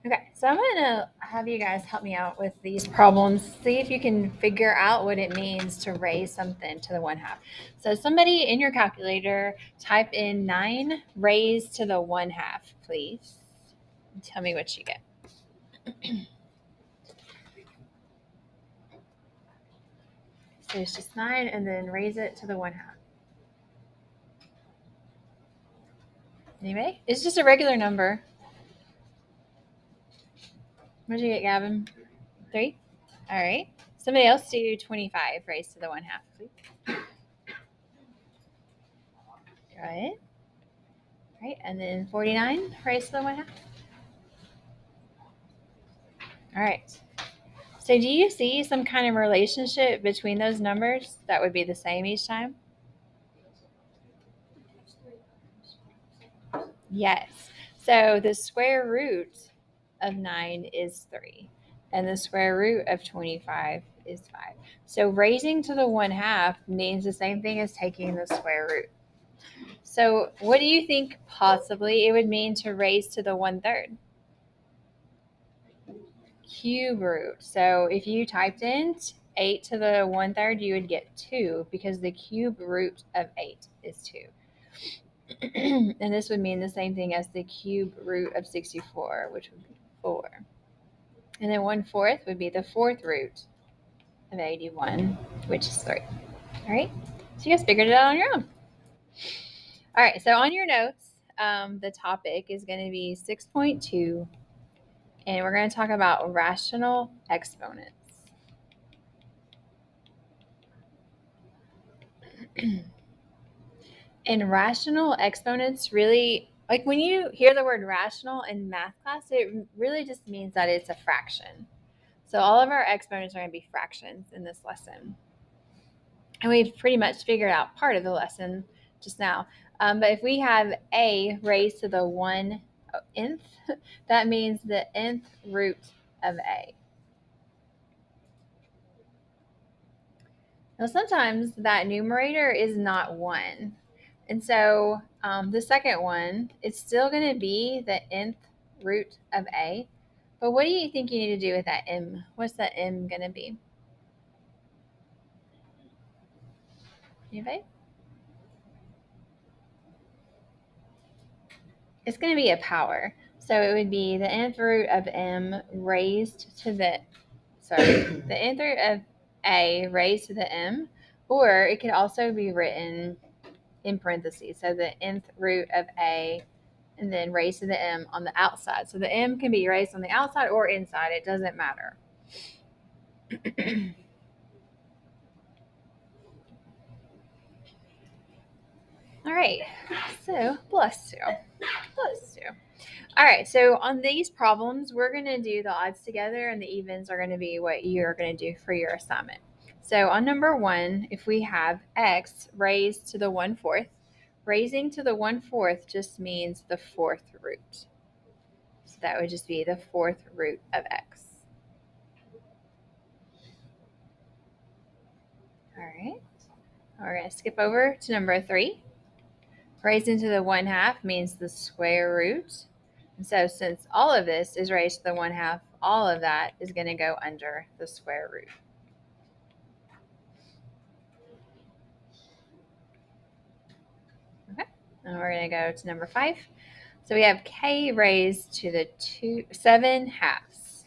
Okay, so I'm going to have you guys help me out with these problems. See if you can figure out what it means to raise something to the 1/2. So somebody in your calculator type in 9 raised to the 1/2, please. And tell me what you get. So it's just 9 and then raise it to the 1/2. Anyway, it's just a regular number. What did you get, Gavin? 3? All right. Somebody else do 25 raised to the 1/2, please. Right. Right. And then 49 raised to the 1/2. All right. So do you see some kind of relationship between those numbers that would be the same each time? Yes. So the square root of 9 is 3, and the square root of 25 is 5. So raising to the 1/2 means the same thing as taking the square root. So what do you think possibly it would mean to raise to the 1/3? Cube root. So if you typed in 8 to the 1/3, you would get 2 because the cube root of 8 is 2. And this would mean the same thing as the cube root of 64, which would be 4. And then 1/4 would be the fourth root of 81, which is 3. All right, so you guys figured it out on your own. All right, so on your notes, the topic is going to be 6.2, and we're going to talk about rational exponents. And rational exponents really, like when you hear the word rational in math class, it really just means that it's a fraction. So all of our exponents are going to be fractions in this lesson. And we've pretty much figured out part of the lesson just now. But if we have a raised to the 1/n, that means the nth root of a. Now sometimes that numerator is not 1. And so the second one, it's still going to be the nth root of a. But what do you think you need to do with that m? What's that m going to be? Anybody? It's going to be a power. So it would be the nth root of m raised to the, the nth root of a raised to the m, or it could also be written in parentheses. So the nth root of a and then raised to the m on the outside. So the m can be raised on the outside or inside. It doesn't matter. All right. So bless you. Bless you. All right. So on these problems, we're going to do the odds together, and the evens are going to be what you're going to do for your assignment. So on number 1, if we have x raised to the 1/4, raising to the 1/4 just means the fourth root. So that would just be the fourth root of x. All right. We're going to skip over to number 3. Raised into the 1/2 means the square root. And so since all of this is raised to the 1/2, all of that is going to go under the square root. Okay. And we're going to go to number 5. So we have k raised to the 7/2.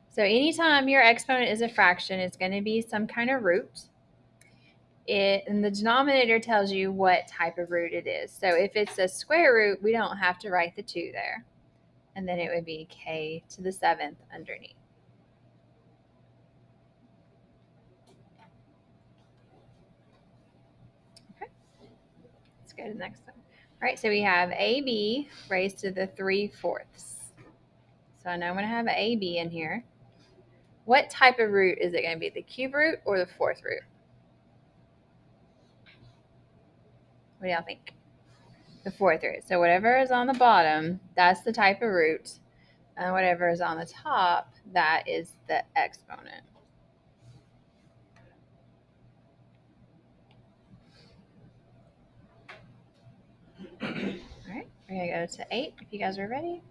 So anytime your exponent is a fraction, it's going to be some kind of root. And the denominator tells you what type of root it is. So if it's a square root, we don't have to write the 2 there. And then it would be k to the 7th underneath. Okay, let's go to the next one. All right, so we have AB raised to the 3/4. So I know I'm going to have AB in here. What type of root is it going to be, the cube root or the fourth root? What do y'all think? The fourth root. So whatever is on the bottom, that's the type of root. And whatever is on the top, that is the exponent. All right, we're going to go to 8 if you guys are ready.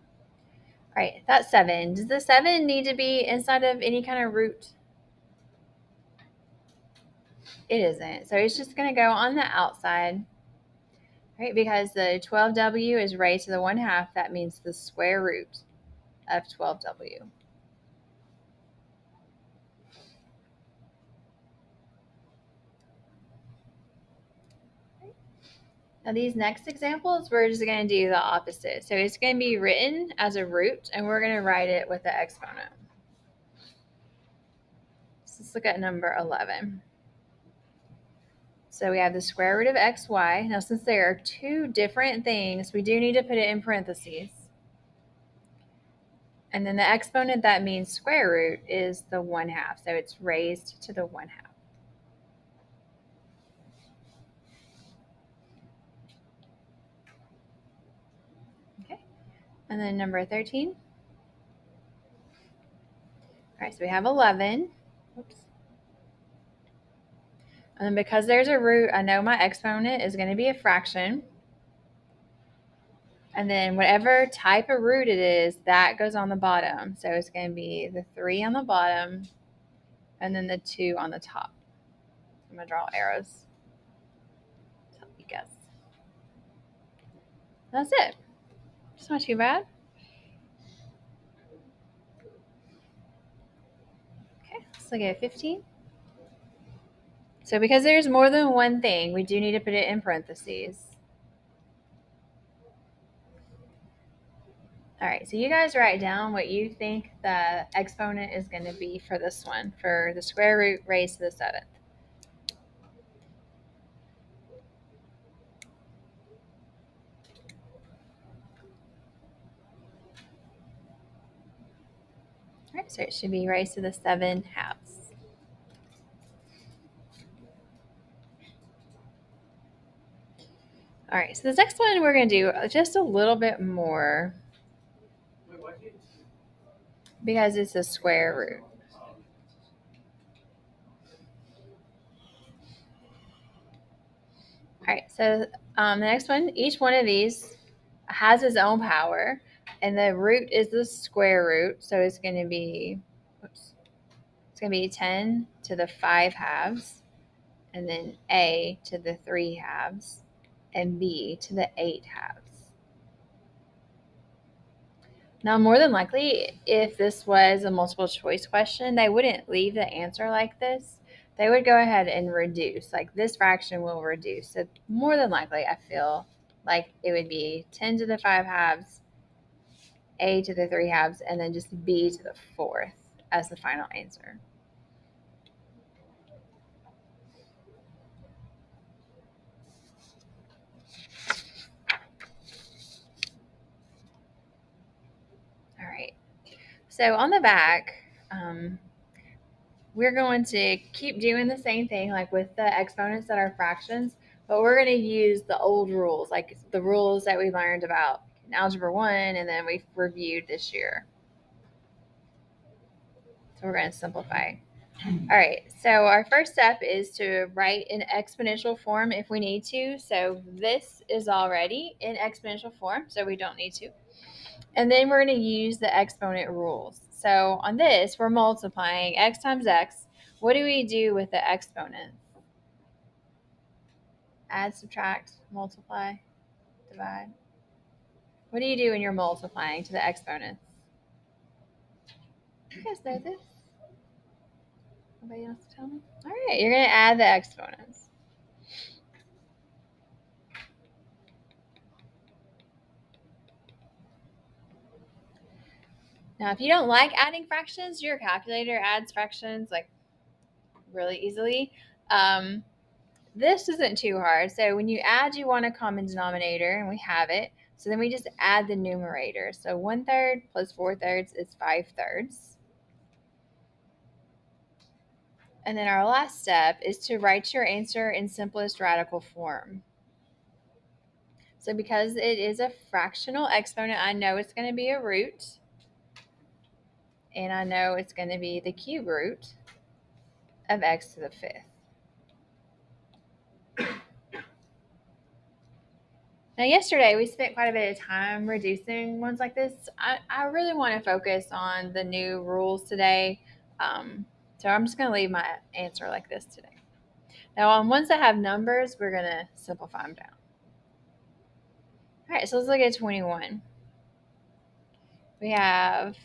All right, that's 7. Does the 7 need to be inside of any kind of root? It isn't. So it's just going to go on the outside, right? Because the 12w is raised to the 1/2. That means the square root of 12w. Now these next examples, we're just going to do the opposite. So it's going to be written as a root, and we're going to write it with the exponent. So let's look at number 11. So we have the square root of xy. Now since there are two different things, we do need to put it in parentheses. And then the exponent that means square root is the 1/2. So it's raised to the 1/2. Okay. And then number 13. All right, so we have 11. Oops. And then because there's a root, I know my exponent is going to be a fraction. And then whatever type of root it is, that goes on the bottom. So it's going to be the 3 on the bottom and then the 2 on the top. I'm going to draw arrows to help you guess. That's it. It's not too bad. Okay, let's look at 15. So because there's more than one thing, we do need to put it in parentheses. All right, so you guys write down what you think the exponent is going to be for this one, for the square root raised to the 7th. All right, so it should be raised to the 7 halves. All right, so this next one we're going to do just a little bit more because it's a square root. All right, so the next one, each one of these has its own power, and the root is the square root, so it's going to be, it's going to be 10 to the 5 halves, and then a to the 3 halves, and b to the 8 halves. Now, more than likely, if this was a multiple choice question, they wouldn't leave the answer like this. They would go ahead and reduce, like this fraction will reduce. So more than likely, I feel like it would be 10 to the 5 halves, a to the 3 halves, and then just b to the 4th as the final answer. All right. So on the back, we're going to keep doing the same thing, like with the exponents that are fractions, but we're going to use the old rules, like the rules that we learned about in Algebra 1 and then we've reviewed this year. So we're going to simplify. All right, so our first step is to write in exponential form if we need to. So this is already in exponential form, so we don't need to. And then we're going to use the exponent rules. So on this, we're multiplying x times x. What do we do with the exponent? Add, subtract, multiply, divide. What do you do when you're multiplying to the exponents? You guys know this? Nobody else tell me? All right, you're going to add the exponents. Now, if you don't like adding fractions, your calculator adds fractions like really easily. This isn't too hard. So when you add, you want a common denominator, and we have it. So then we just add the numerator. So 1/3 plus 4/3 is 5/3. And then our last step is to write your answer in simplest radical form. So because it is a fractional exponent, I know it's going to be a root. And I know it's going to be the cube root of x to the 5th. Now, yesterday we spent quite a bit of time reducing ones like this. I really want to focus on the new rules today. So I'm just going to leave my answer like this today. Now, on ones that have numbers, we're going to simplify them down. All right, so let's look at 21. We have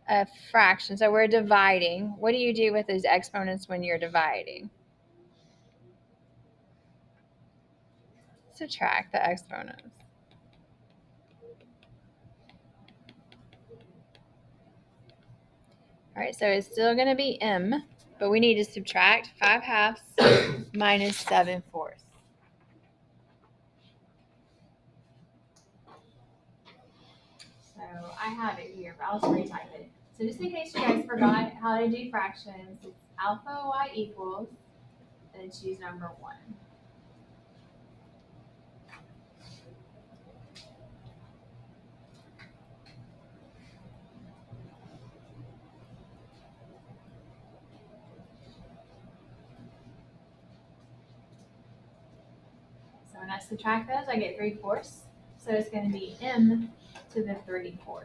a fraction. So we're dividing. What do you do with those exponents when you're dividing? Subtract the exponents. All right, so it's still going to be m, but we need to subtract 5/2 minus 7/4. So I have it here, but I'll just retype it. So just in case you guys forgot how to do fractions, it's alpha y equals, and choose number 1. So when I subtract those, I get 3/4. So it's going to be m to the 3/4.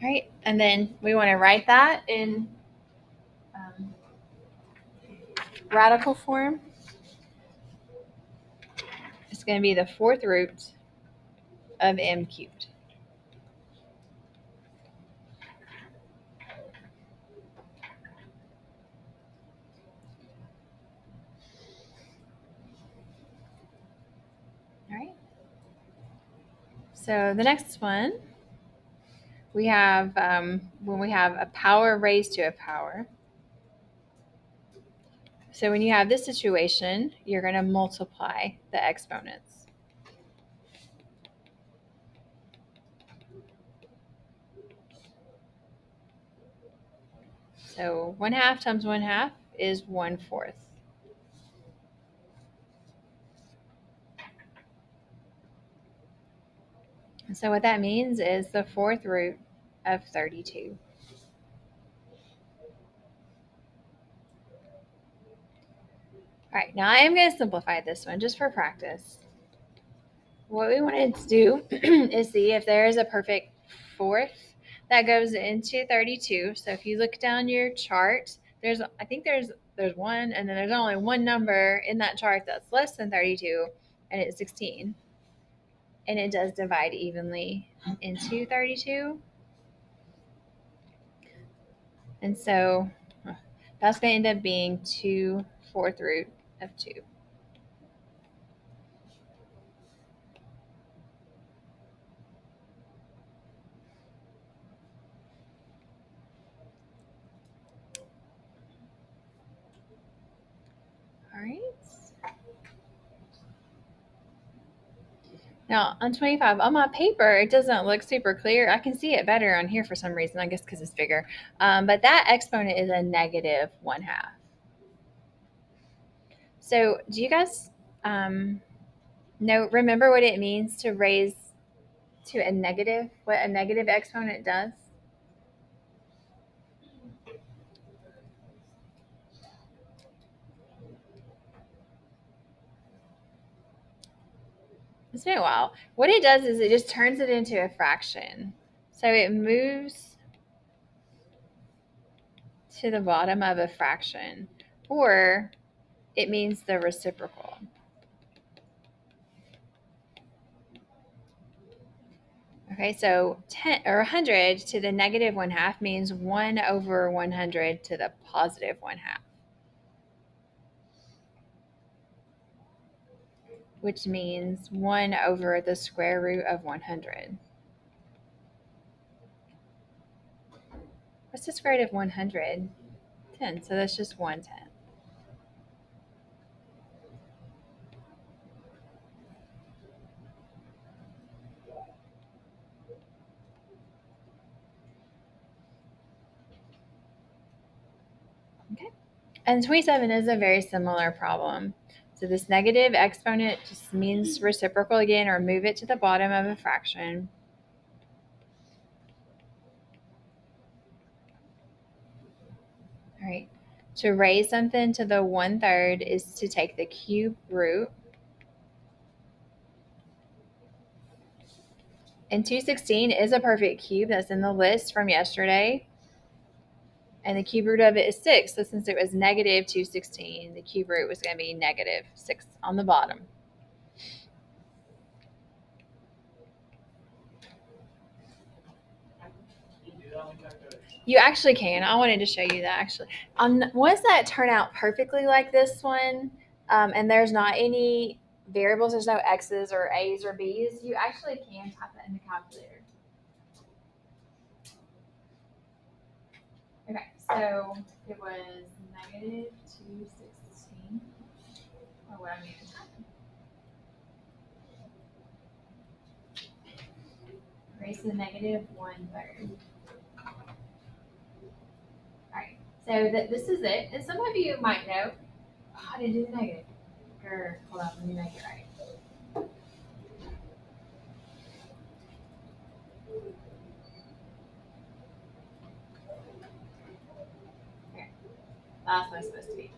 Right, and then we want to write that in radical form. It's going to be the 4th root of m cubed. All right. So the next one, we have when we have a power raised to a power. So when you have this situation, you're going to multiply the exponents. So 1/2 times 1/2 is 1/4. And so what that means is the 4th root of 32. All right, now I am going to simplify this one just for practice. What we wanted to do is see if there is a perfect 4th that goes into 32. So if you look down your chart, I think there's one, and then there's only one number in that chart that's less than 32, and it's 16. And it does divide evenly into 32. And so that's going to end up being 2/4 root of 2. All right. Now on 25, on my paper, it doesn't look super clear. I can see it better on here for some reason, I guess because it's bigger. But that exponent is a negative 1/2. So do you guys remember what it means to raise to a negative, what a negative exponent does? It's been a while. What it does is it just turns it into a fraction. So it moves to the bottom of a fraction, or it means the reciprocal. Okay, so 10 or 100 to the negative 1/2 means 1/100 to the positive 1/2, which means 1 over the square root of 100. What's the square root of 100? 10, so that's just 1/10. Okay, and 27 is a very similar problem. So this negative exponent just means reciprocal again, or move it to the bottom of a fraction. right? To raise something to the 1/3 is to take the cube root. And 216 is a perfect cube that's in the list from yesterday. And the cube root of it is 6. So since it was negative 216, the cube root was going to be negative 6 on the bottom. You actually can. I wanted to show you that actually. Ones that turn out perfectly like this one, and there's not any variables, there's no x's or a's or b's, you actually can type that in the calculator. Okay, so it was negative 216, or what I mean to type. Raise to the negative 1/3. Alright, so this is it. And some of you might know, oh, I didn't do the negative. Hold on, let me make it right. Okay, that's what it's supposed to be.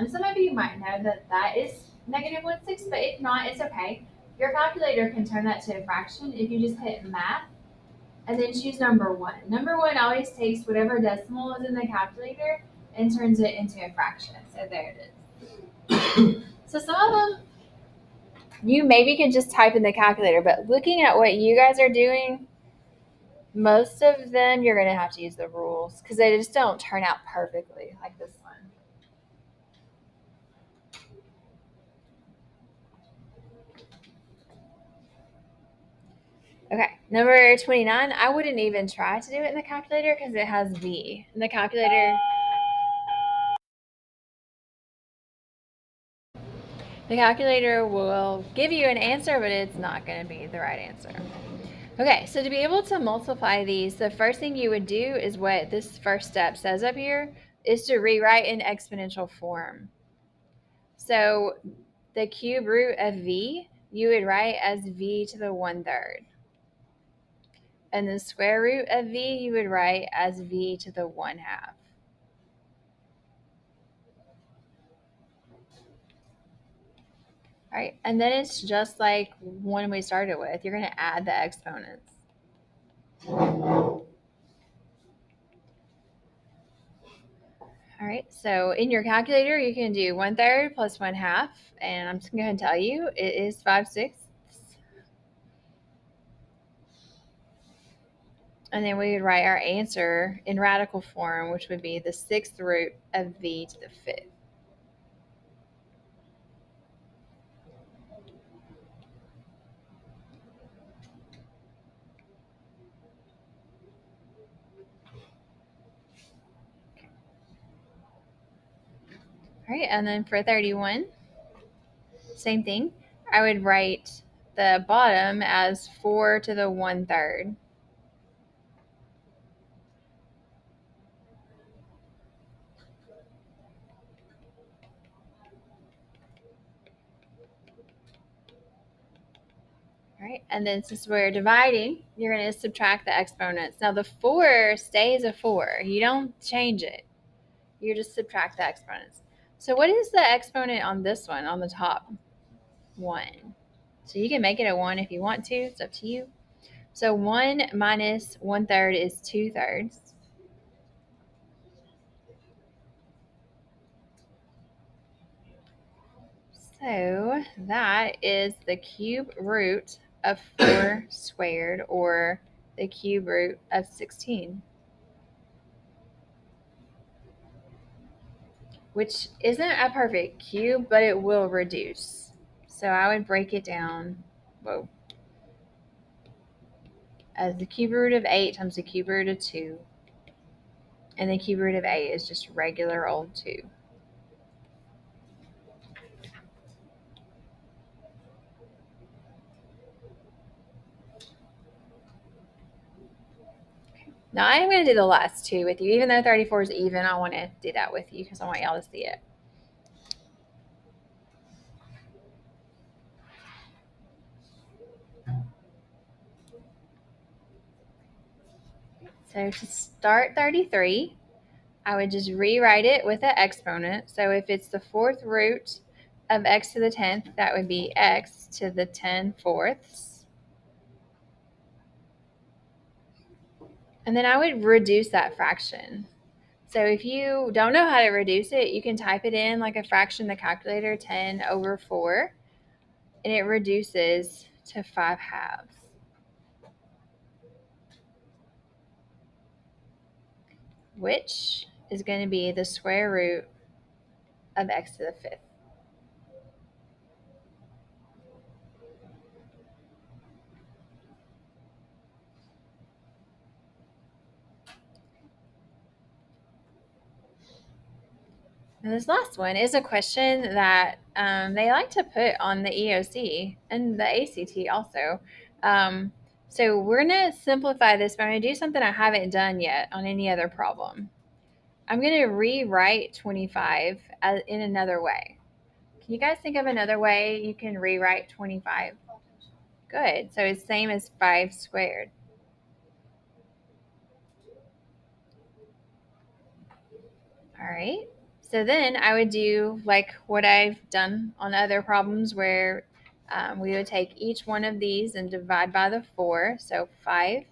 Some of you might know that that is negative 1/6, but if not, it's okay. Your calculator can turn that to a fraction if you just hit math and then choose number 1. Number 1 always takes whatever decimal is in the calculator and turns it into a fraction. So there it is. So some of them you maybe could just type in the calculator, but looking at what you guys are doing, most of them you're going to have to use the rules because they just don't turn out perfectly like this one. Okay, number 29, I wouldn't even try to do it in the calculator because it has V. In the calculator, will give you an answer, but it's not going to be the right answer. Okay, so to be able to multiply these, the first thing you would do is what this first step says up here, is to rewrite in exponential form. So the cube root of V, you would write as V to the 1/3. And the square root of V, you would write as V to the 1/2. All right, and then it's just like one we started with. You're going to add the exponents. All right, so in your calculator, you can do 1/3 plus 1/2, and I'm just going to tell you it is 5/6. And then we would write our answer in radical form, which would be the 6th root of V to the 5th. All right, and then for 31, same thing. I would write the bottom as 4 to the 1/3. All right, and then since we're dividing, you're going to subtract the exponents. Now the 4 stays a 4. You don't change it. You just subtract the exponents. So what is the exponent on this one on the top? 1. So you can make it a 1 if you want to. It's up to you. So 1 minus 1/3 is 2/3. So that is the cube root of 4 squared, or the cube root of 16. Which isn't a perfect cube, but it will reduce. So I would break it down, as the cube root of 8 times the cube root of 2. And the cube root of 8 is just regular old 2. Now I'm going to do the last 2 with you. Even though 34 is even, I want to do that with you because I want y'all to see it. So to start 33, I would just rewrite it with an exponent. So if it's the fourth root of x to the 10th, that would be x to the 10 fourths. And then I would reduce that fraction. So if you don't know how to reduce it, you can type it in like a fraction in the calculator, 10 over 4, and it reduces to 5 halves, which is going to be the square root of x to the 5th. And this last one is a question that they like to put on the EOC and the ACT also. So we're going to simplify this, but I'm going to do something I haven't done yet on any other problem. I'm going to rewrite 25 in another way. Can you guys think of another way you can rewrite 25? Good. So it's same as 5 squared. All right. So then I would do like what I've done on other problems where we would take each one of these and divide by the 4. So 5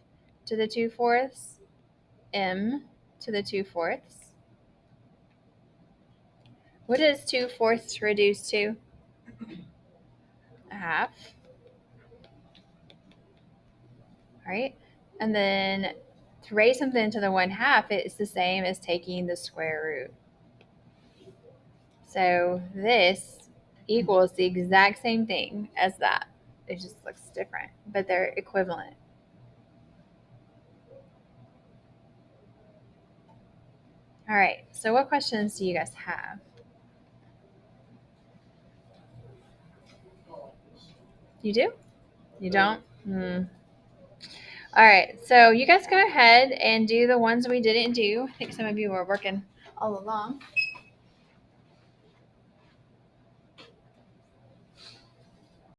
to the 2 fourths, m to the 2 fourths. What does 2 fourths reduce to? A half. All right. And then to raise something to the 1/2, it's the same as taking the square root. So this equals the exact same thing as that. It just looks different, but they're equivalent. All right, so what questions do you guys have? You do? You don't? All right, so you guys go ahead and do the ones we didn't do. I think some of you were working all along.